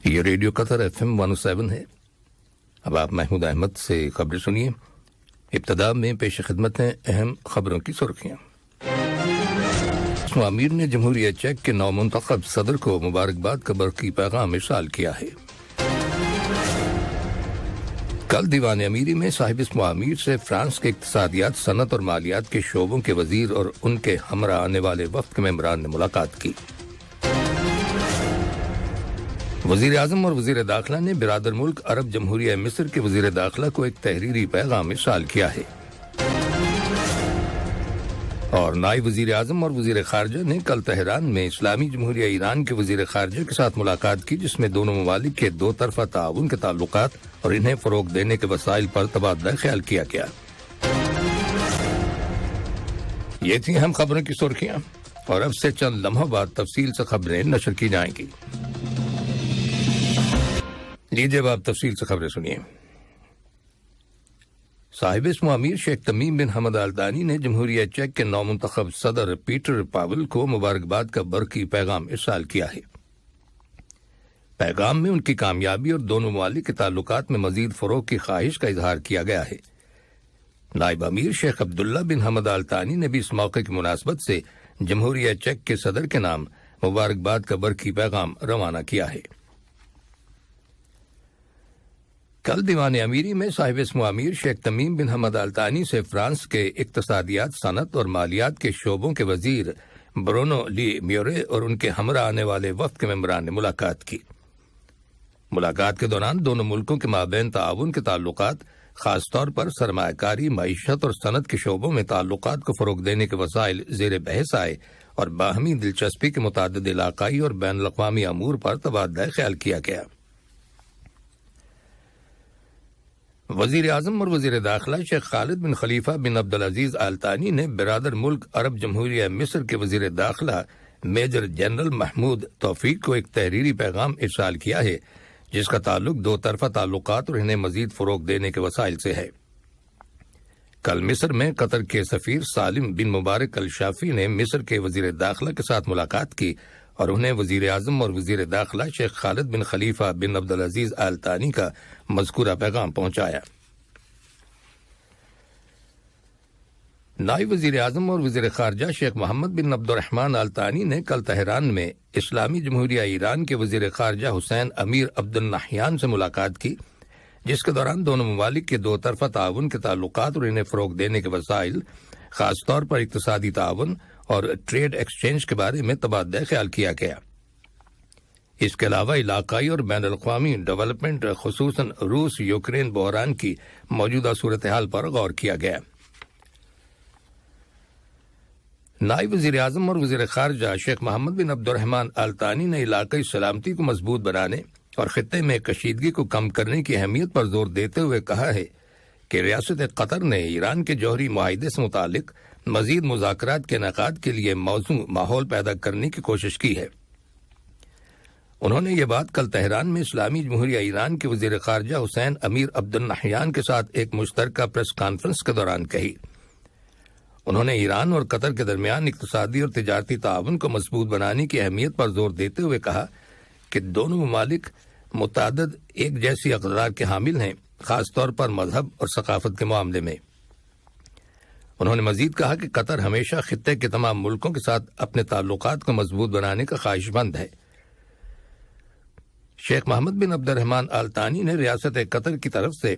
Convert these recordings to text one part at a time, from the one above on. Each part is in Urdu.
یہ ریڈیو قطر FM 107 ہے۔ اب آپ محمود احمد سے خبریں سنیے۔ ابتدا میں پیش خدمت ہیں اہم خبروں کی سرخیاں۔ امیر نے جمہوریہ چیک کے نومنتخب صدر کو مبارکباد کا برقی پیغام ارسال کیا ہے۔ کل دیوان امیری میں صاحب اسمو امیر سے فرانس کے اقتصادیات، صنعت اور مالیات کے شعبوں کے وزیر اور ان کے ہمراہ آنے والے وفد کے ممبران نے ملاقات کی۔ وزیر اعظم اور وزیر داخلہ نے برادر ملک عرب جمہوریہ مصر کے وزیر داخلہ کو ایک تحریری پیغام ارسال کیا ہے۔ اور نائب وزیر اعظم اور وزیر خارجہ نے کل تہران میں اسلامی جمہوریہ ایران کے وزیر خارجہ کے ساتھ ملاقات کی، جس میں دونوں ممالک کے دو طرفہ تعاون کے تعلقات اور انہیں فروغ دینے کے وسائل پر تبادلہ خیال کیا گیا۔ یہ تھیں اہم خبروں کی سرخیاں، اور اب سے چند لمحوں بعد تفصیل سے خبریں نشر کی جائیں گی۔ لیجیے اب آپ تفصیل سے خبریں سنیے۔ صاحب اسمو امیر شیخ تمیم بن حمد آل ثانی نے جمہوریہ چیک کے نومنتخب صدر پیٹر پاول کو مبارکباد کا برقی پیغام ارسال کیا ہے۔ پیغام میں ان کی کامیابی اور دونوں ممالک کے تعلقات میں مزید فروغ کی خواہش کا اظہار کیا گیا ہے۔ نائب امیر شیخ عبداللہ بن حمد آل ثانی نے بھی اس موقع کی مناسبت سے جمہوریہ چیک کے صدر کے نام مبارکباد کا برقی پیغام روانہ کیا ہے۔ کل دیوان امیری میں صاحب اسمو امیر شیخ تمیم بن حمد آل ثانی سے فرانس کے اقتصادیات، صنعت اور مالیات کے شعبوں کے وزیر برونو لی میورے اور ان کے ہمراہ آنے والے وفد کے ممبران نے ملاقات کی۔ ملاقات کے دوران دونوں ملکوں کے مابین تعاون کے تعلقات، خاص طور پر سرمایہ کاری، معیشت اور صنعت کے شعبوں میں تعلقات کو فروغ دینے کے وسائل زیر بحث آئے اور باہمی دلچسپی کے متعدد علاقائی اور بین الاقوامی امور پر تبادلہ خیال کیا گیا۔ وزیر اعظم اور وزیر داخلہ شیخ خالد بن خلیفہ بن عبدالعزیز آل ثانی نے برادر ملک عرب جمہوریہ مصر کے وزیر داخلہ میجر جنرل محمود توفیق کو ایک تحریری پیغام ارسال کیا ہے، جس کا تعلق دو طرفہ تعلقات اور انہیں مزید فروغ دینے کے وسائل سے ہے۔ کل مصر میں قطر کے سفیر سالم بن مبارک الشافی نے مصر کے وزیر داخلہ کے ساتھ ملاقات کی اور انہیں وزیر اعظم اور وزیر داخلہ شیخ خالد بن خلیفہ بن عبدالعزیز آل ثانی کا مذکورہ پیغام پہنچایا۔ نائب وزیر اعظم اور وزیر خارجہ شیخ محمد بن عبد الرحمن آل ثانی نے کل تہران میں اسلامی جمہوریہ ایران کے وزیر خارجہ حسین امیر عبد النہیان سے ملاقات کی، جس کے دوران دونوں ممالک کے دو طرفہ تعاون کے تعلقات اور انہیں فروغ دینے کے وسائل، خاص طور پر اقتصادی تعاون اور ٹریڈ ایکسچینج کے بارے میں تبادلہ خیال کیا گیا۔ اس کے علاوہ علاقائی اور بین الاقوامی ڈیولپمنٹ، خصوصاً روس یوکرین بحران کی موجودہ صورتحال پر غور کیا گیا۔ نائب وزیر اعظم اور وزیر خارجہ شیخ محمد بن عبد الرحمن آل ثانی نے علاقائی سلامتی کو مضبوط بنانے اور خطے میں کشیدگی کو کم کرنے کی اہمیت پر زور دیتے ہوئے کہا ہے کہ ریاست قطر نے ایران کے جوہری معاہدے سے متعلق مزید مذاکرات کے انعقاد کے لیے موزوں ماحول پیدا کرنے کی کوشش کی ہے۔ انہوں نے یہ بات کل تہران میں اسلامی جمہوریہ ایران کے وزیر خارجہ حسین امیر عبد النہیان کے ساتھ ایک مشترکہ پریس کانفرنس کے دوران کہی۔ انہوں نے ایران اور قطر کے درمیان اقتصادی اور تجارتی تعاون کو مضبوط بنانے کی اہمیت پر زور دیتے ہوئے کہا کہ دونوں ممالک متعدد ایک جیسی اقدار کے حامل ہیں، خاص طور پر مذہب اور ثقافت کے معاملے میں۔ انہوں نے مزید کہا کہ قطر ہمیشہ خطے کے تمام ملکوں کے ساتھ اپنے تعلقات کو مضبوط بنانے کا خواہش مند ہے۔ شیخ محمد بن عبد الرحمن آل ثانی نے ریاست قطر کی طرف سے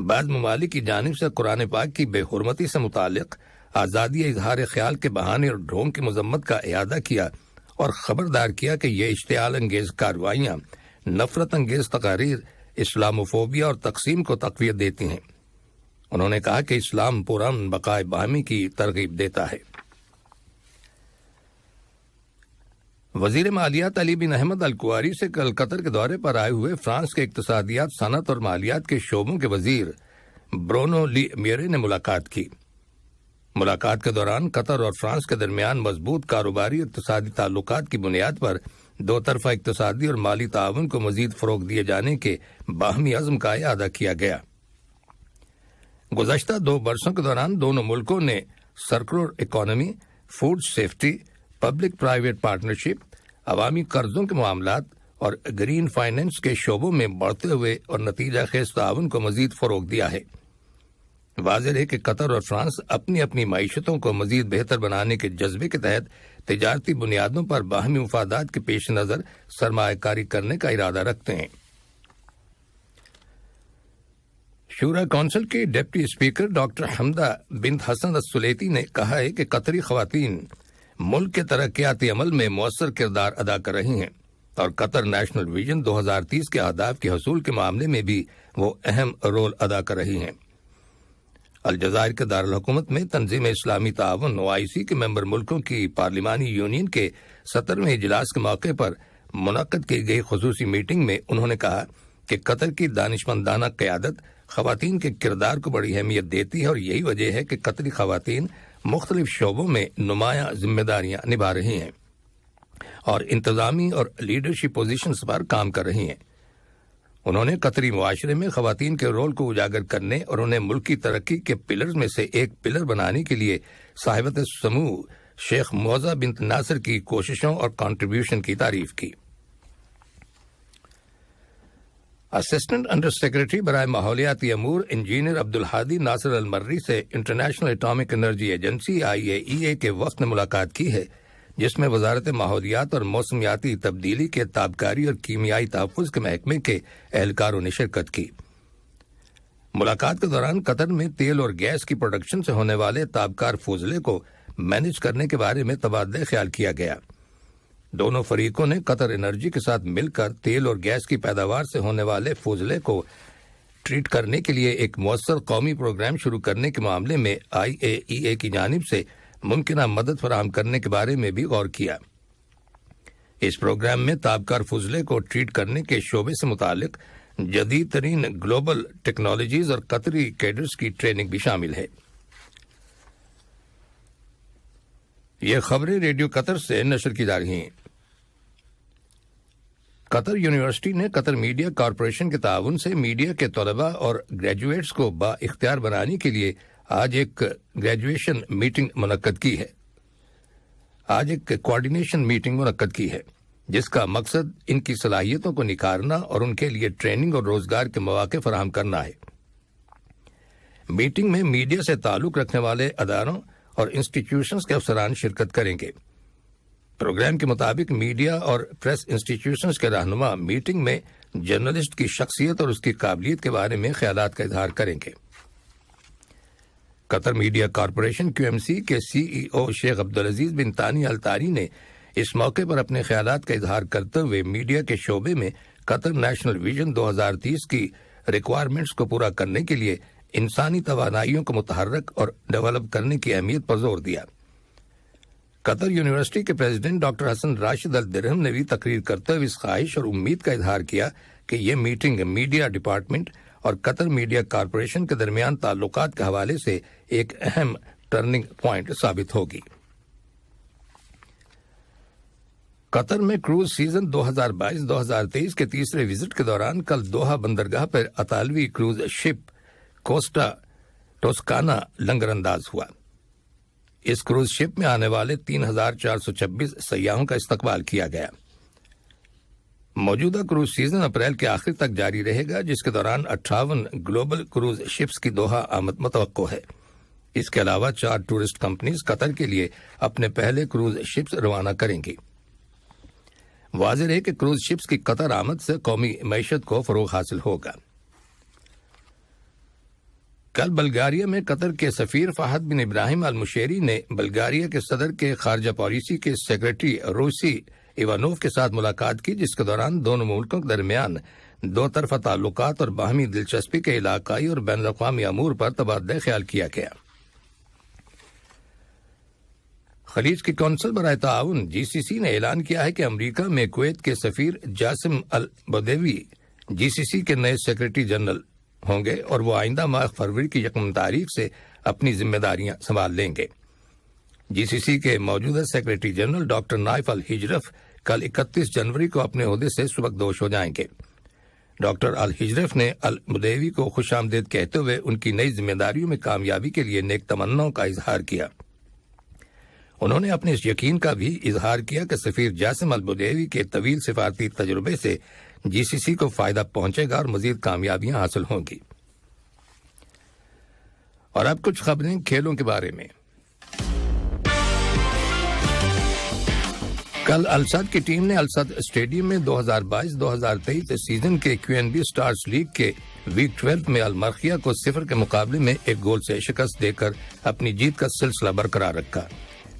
بعض ممالک کی جانب سے قرآن پاک کی بے حرمتی سے متعلق آزادی اظہار خیال کے بہانے اور ڈھونگ کی مذمت کا اعادہ کیا اور خبردار کیا کہ یہ اشتعال انگیز کارروائیاں، نفرت انگیز تقاریر، اسلاموفوبیا اور تقسیم کو تقویت دیتی ہیں۔ انہوں نے کہا کہ اسلام پرامن بقائے باہمی کی ترغیب دیتا ہے۔ وزیر مالیات علی بن احمد الکواری سے کل قطر کے دورے پر آئے ہوئے فرانس کے اقتصادیات، صنعت اور مالیات کے شعبوں کے وزیر برونو لی میورے نے ملاقات کی۔ ملاقات کے دوران قطر اور فرانس کے درمیان مضبوط کاروباری اقتصادی تعلقات کی بنیاد پر دو طرفہ اقتصادی اور مالی تعاون کو مزید فروغ دیے جانے کے باہمی عزم کا اعادہ کیا گیا۔ گزشتہ 2 برسوں کے دوران دونوں ملکوں نے circular economy, food safety, public private partnership, عوامی قرضوں کے معاملات اور گرین فائنینس کے شعبوں میں بڑھتے ہوئے اور نتیجہ خیز تعاون کو مزید فروغ دیا ہے۔ واضح ہے کہ قطر اور فرانس اپنی اپنی معیشتوں کو مزید بہتر بنانے کے جذبے کے تحت تجارتی بنیادوں پر باہمی مفادات کے پیش نظر سرمایہ کاری کرنے کا ارادہ رکھتے ہیں۔ شورا کونسل کی ڈپٹی اسپیکر ڈاکٹر حمدہ بنت حسن السلیتی نے کہا ہے کہ قطری خواتین ملک کے ترقیاتی عمل میں مؤثر کردار ادا کر رہی ہیں اور قطر نیشنل ویژن 2030 کے اہداف کے حصول کے معاملے میں بھی وہ اہم رول ادا کر رہی ہیں۔ الجزائر کے دارالحکومت میں تنظیم اسلامی تعاون OIC کے ممبر ملکوں کی پارلیمانی یونین کے 17ویں اجلاس کے موقع پر منعقد کی گئی خصوصی میٹنگ میں انہوں نے کہا کہ قطر کی دانشمندانہ قیادت خواتین کے کردار کو بڑی اہمیت دیتی ہے اور یہی وجہ ہے کہ قطری خواتین مختلف شعبوں میں نمایاں ذمہ داریاں نبھا رہی ہیں اور انتظامی اور لیڈرشپ پوزیشنز پر کام کر رہی ہیں۔ انہوں نے قطری معاشرے میں خواتین کے رول کو اجاگر کرنے اور انہیں ملکی ترقی کے پلرز میں سے ایک پلر بنانے کے لیے صاحبت سمو شیخ موزہ بنت ناصر کی کوششوں اور کنٹریبیوشن کی تعریف کی۔ اسسٹنٹ انڈر سیکرٹری برائے ماحولیاتی امور انجینئر عبدالحادی ناصر المری سے international atomic energy agency IAEA کے وفد نے ملاقات کی ہے، جس میں وزارت ماحولیات اور موسمیاتی تبدیلی کے تابکاری اور کیمیائی تحفظ کے محکمے کے اہلکاروں نے شرکت کی۔ ملاقات کے دوران قطر میں تیل اور گیس کی پروڈکشن سے ہونے والے تابکار فضلے کو مینج کرنے کے بارے میں تبادلہ خیال کیا گیا۔ دونوں فریقوں نے قطر انرجی کے ساتھ مل کر تیل اور گیس کی پیداوار سے ہونے والے فضلے کو ٹریٹ کرنے کے لیے ایک مؤثر قومی پروگرام شروع کرنے کے معاملے میں IAEA کی جانب سے ممکنہ مدد فراہم کرنے کے بارے میں بھی غور کیا۔ اس پروگرام میں تابکار فضلے کو ٹریٹ کرنے کے شعبے سے متعلق جدید ترین گلوبل ٹیکنالوجیز اور قطری کیڈرز کی ٹریننگ بھی شامل ہے۔ یہ خبریں ریڈیو قطر سے نشر کی جا رہی ہیں۔ قطر یونیورسٹی نے قطر میڈیا کارپوریشن کے تعاون سے میڈیا کے طلباء اور گریجویٹس کو با اختیار بنانے کے لیے آج ایک گریجویشن میٹنگ منعقد کی ہے۔ آج ایک کوارڈینیشن میٹنگ منعقد کی ہے جس کا مقصد ان کی صلاحیتوں کو نکھارنا اور ان کے لیے ٹریننگ اور روزگار کے مواقع فراہم کرنا ہے۔ میٹنگ میں میڈیا سے تعلق رکھنے والے اداروں اور انسٹیٹیوشنز کے افسران شرکت کریں گے۔ پروگرام کے مطابق میڈیا اور پریس انسٹیٹیوشنز کے رہنما میٹنگ میں جرنلسٹ کی شخصیت اور اس کی قابلیت کے بارے میں خیالات کا اظہار کریں گے۔ قطر میڈیا کارپوریشن QMC کے CEO شیخ عبدالعزیز بن ثانی ال ثانی نے اس موقع پر اپنے خیالات کا اظہار کرتے ہوئے میڈیا کے شعبے میں قطر نیشنل ویژن 2030 کی ریکوائرمنٹس کو پورا کرنے کے لیے انسانی توانائیوں کو متحرک اور ڈیولپ کرنے کی اہمیت پر زور دیا۔ قطر یونیورسٹی کے پریزیڈنٹ ڈاکٹر حسن راشد الدرہم نے بھی تقریر کرتے ہوئے اس خواہش اور امید کا اظہار کیا کہ یہ میٹنگ میڈیا ڈپارٹمنٹ اور قطر میڈیا کارپوریشن کے درمیان تعلقات کے حوالے سے ایک اہم ٹرننگ پوائنٹ ثابت ہوگی۔ قطر میں کروز سیزن 2022-2023 کے تیسرے وزٹ کے دوران کل دوحہ بندرگاہ پر اطالوی کروز شپ کوسٹا ٹوسکانا لنگر انداز ہوا۔ اس کروز شپ میں آنے والے 3426 سیاحوں کا استقبال کیا گیا۔ موجودہ کروز سیزن اپریل کے آخر تک جاری رہے گا، جس کے دوران 58 گلوبل کروز شپس کی دوحہ آمد متوقع ہے۔ اس کے علاوہ 4 ٹورسٹ کمپنیز قطر کے لیے اپنے پہلے کروز شپس روانہ کریں گی۔ واضح ہے کہ کروز شپس کی قطر آمد سے قومی معیشت کو فروغ حاصل ہوگا۔ کل بلغاریہ میں قطر کے سفیر فہد بن ابراہیم المشیری نے بلغاریہ کے صدر کے خارجہ پالیسی کے سیکرٹری روسی ایوانوف کے ساتھ ملاقات کی، جس کے دوران دونوں ملکوں کے درمیان دو طرفہ تعلقات اور باہمی دلچسپی کے علاقائی اور بین الاقوامی امور پر تبادلہ خیال کیا گیا۔ خلیج کی کونسل برائے تعاون GCC نے اعلان کیا ہے کہ امریکہ میں کویت کے سفیر جاسم البدیوی GCC کے نئے سیکرٹری جنرل ہوں گے اور وہ آئندہ ماہ فروری کی 1 تاریخ سے اپنی ذمہ داریاں سنبھال لیں گے۔ GCC کے موجودہ سیکرٹری جنرل ڈاکٹر نائف الحجرف کل 31 جنوری کو اپنے عہدے سے سبکدوش ہو جائیں گے۔ ڈاکٹر الحجرف نے البدیوی کو خوش آمدید کہتے ہوئے ان کی نئی ذمہ داریوں میں کامیابی کے لیے نیک تمناؤں کا اظہار کیا۔ انہوں نے اپنے اس یقین کا بھی اظہار کیا کہ سفیر جاسم البدیوی کے طویل سفارتی تجربے سے جی سی سی کو فائدہ پہنچے گا اور مزید کامیابیاں حاصل ہوں گی۔ اور اب کچھ خبریں کھیلوں کے بارے میں۔ کل الصد کی ٹیم نے الصد اسٹیڈیم میں 2022-2023 سیزن کے کیو این بی سٹارز لیگ کے ویک 12 میں المرخیہ کو 0 کے مقابلے میں 1 گول سے شکست دے کر اپنی جیت کا سلسلہ برقرار رکھا۔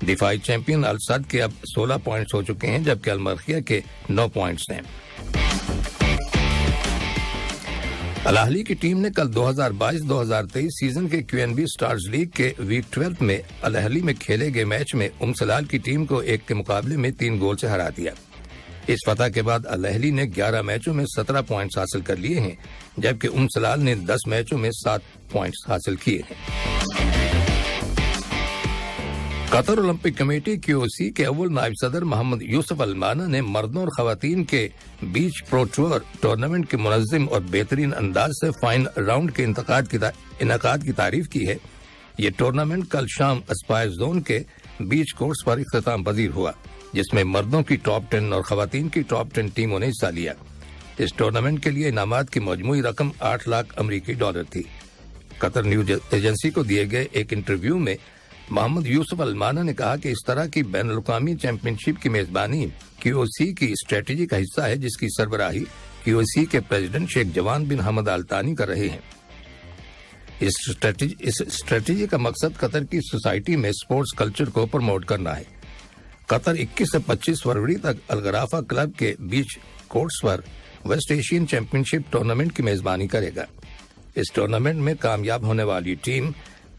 دفاعی چیمپئن الصد کے اب 16 پوائنٹس ہو چکے ہیں جبکہ المرخیہ کے 9 پوائنٹس ہیں۔ الاہلی کی ٹیم نے کل 2022-2023 سیزن کے کیو این بی سٹارز لیگ کے ویک 12 میں الاہلی میں کھیلے گئے میچ میں سلال کی ٹیم کو 1 کے مقابلے میں 3 گول سے ہرا دیا۔ اس فتح کے بعد الاہلی نے 11 میچوں میں 17 پوائنٹس حاصل کر لیے ہیں جبکہ سلال نے 10 میچوں میں 7 پوائنٹس حاصل کیے ہیں۔ قطر اولمپک کمیٹی کیو او سی کے اول نائب صدر محمد یوسف المانا نے مردوں اور خواتین کے بیچ پرو ٹور ٹورنامنٹ کے منظم اور بہترین انداز سے فائنل راؤنڈ کے انعقاد کی تعریف کی ہے۔ یہ ٹورنامنٹ کل شام اسپائر زون کے بیچ کورس پر اختتام پذیر ہوا جس میں مردوں کی ٹاپ 10 اور خواتین کی ٹاپ 10 ٹیموں نے حصہ لیا۔ اس ٹورنامنٹ کے لیے انعامات کی مجموعی رقم 8 لاکھ امریکی ڈالر تھی۔ قطر نیوز ایجنسی کو دیے گئے ایک انٹرویو میں محمد یوسف المانا نے کہا کہ اس طرح کی بین الاقوامی چیمپئن شپ کی میزبانی کیو او سی کی اسٹریٹجی کا حصہ ہے جس کی سربراہی کیو او سی کے پریزیڈنٹ شیخ جوان بن حمد آل ثانی کر رہے ہیں۔ اس اسٹریٹجی کا مقصد قطر کی سوسائٹی میں سپورٹس کلچر کو پروموٹ کرنا ہے۔ قطر 21 سے 25 فروری تک الغرافہ کلب کے بیچ کورٹس پر ویسٹ ایشین چیمپئن شپ ٹورنامنٹ کی میزبانی کرے گا۔ اس ٹورنامنٹ میں کامیاب ہونے والی ٹیم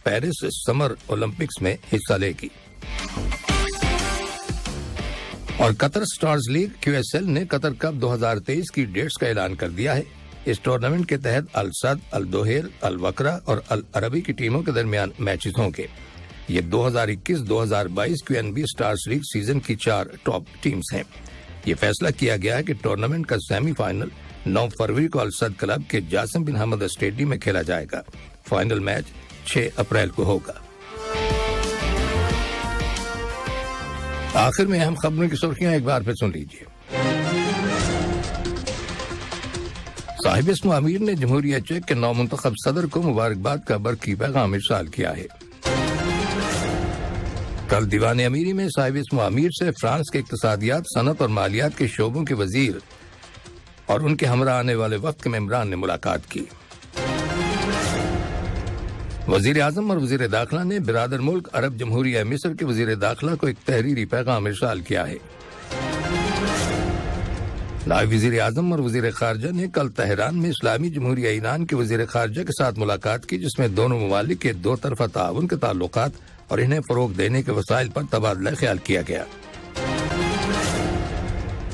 پیرس سمر اولمپکس میں حصہ لے گی۔ اور Qatar stars league Q S L نے قطر کپ 2023 کی ڈیٹس کا اعلان کر دیا ہے۔ اس ٹورنامنٹ کے تحت الصد، الدوحیل، الوکرہ اور العربی کی ٹیموں کے درمیان میچز ہوں گے۔ یہ 2021-2022 Q N B stars league season کی 4 ٹاپ ٹیمز ہیں۔ یہ فیصلہ کیا گیا ہے کہ ٹورنامنٹ کا سیمی فائنل 9 فروری کو الصد کلب کے جاسم بن حمد اسٹیڈیم میں کھیلا جائے گا۔ فائنل میچ 6 اپریل کو ہوگا۔ آخر میں اہم خبروں کی سرخیاں ایک بار پھر سن لیجیے۔ صاحب اسم امیر نے جمہوریہ چیک کے نو منتخب صدر کو مبارکباد کا برقی پیغام ارسال کیا ہے۔ کل دیوان امیری میں صاحب اسم امیر سے فرانس کے اقتصادیات، صنعت اور مالیات کے شعبوں کے وزیر اور ان کے ہمراہ آنے والے وفد کے ممبران نے ملاقات کی۔ وزیر اعظم اور وزیر داخلہ نے برادر ملک عرب جمہوریہ مصر کے وزیر داخلہ کو ایک تحریری پیغام ارسال کیا ہے۔ نائب وزیر اعظم اور وزیر خارجہ نے کل تہران میں اسلامی جمہوریہ ایران کے وزیر خارجہ کے ساتھ ملاقات کی جس میں دونوں ممالک کے 2 طرفہ تعاون کے تعلقات اور انہیں فروغ دینے کے وسائل پر تبادلہ خیال کیا گیا۔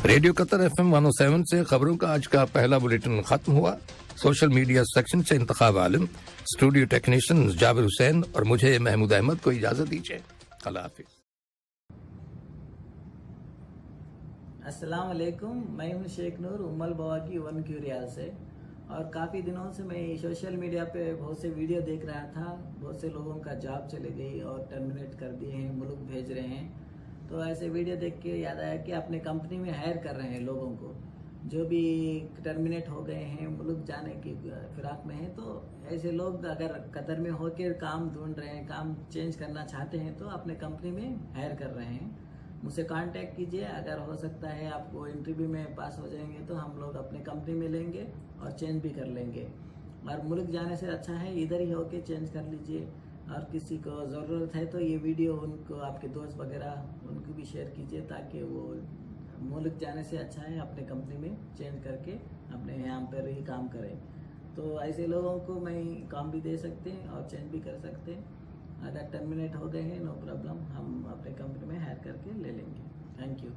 ریڈیو قطر ایف ایم 107 سے خبروں کا آج کا پہلا بلیٹن ختم ہوا۔ سوشل میڈیا سیکشن سے انتخاب عالم، اسٹوڈیو ٹیکنیشین جابر حسین اور مجھے محمود احمد کو اجازت دیجیے۔ اللہ حافظ۔ السلام علیکم، میں ہوں شیخ نور امل بوا کی 1 کیو ریال سے، اور کافی دنوں سے میں سوشل میڈیا پہ بہت سے ویڈیو دیکھ رہا تھا۔ بہت سے لوگوں کا جاب چلے گئی اور ٹرمینیٹ کر دیے ہیں، ملک بھیج رہے ہیں۔ تو ایسے ویڈیو دیکھ کے یاد آیا کہ اپنے کمپنی میں ہائر کر رہے ہیں لوگوں کو جو بھی ٹرمینیٹ ہو گئے ہیں، ملک جانے کی فراق میں ہیں۔ تو ایسے لوگ اگر قطر میں ہو کے کام ڈھونڈ رہے ہیں، کام چینج کرنا چاہتے ہیں تو اپنے کمپنی میں ہائر کر رہے ہیں۔ مجھ سے کانٹیکٹ کیجئے، اگر ہو سکتا ہے آپ کو انٹرویو میں پاس ہو جائیں گے تو ہم لوگ اپنے کمپنی میں لیں گے اور چینج بھی کر لیں گے۔ اور ملک جانے سے اچھا ہے ادھر ہی ہو کے چینج کر لیجئے۔ اور کسی کو ضرورت ہے تو یہ ویڈیو ان کو، آپ کے دوست وغیرہ، ان کو بھی شیئر کیجئے تاکہ وہ ملک جانے سے اچھا ہے اپنے کمپنی میں چینج کر کے اپنے یہاں پر ہی کام کریں۔ تو ایسے لوگوں کو میں کام بھی دے سکتے ہیں اور چینج بھی کر سکتے ہیں۔ اگر ٹرمینیٹ ہو گئے ہیں نو پرابلم، ہم اپنے کمپنی میں ہائر کر کے لے لیں گے۔ Thank you.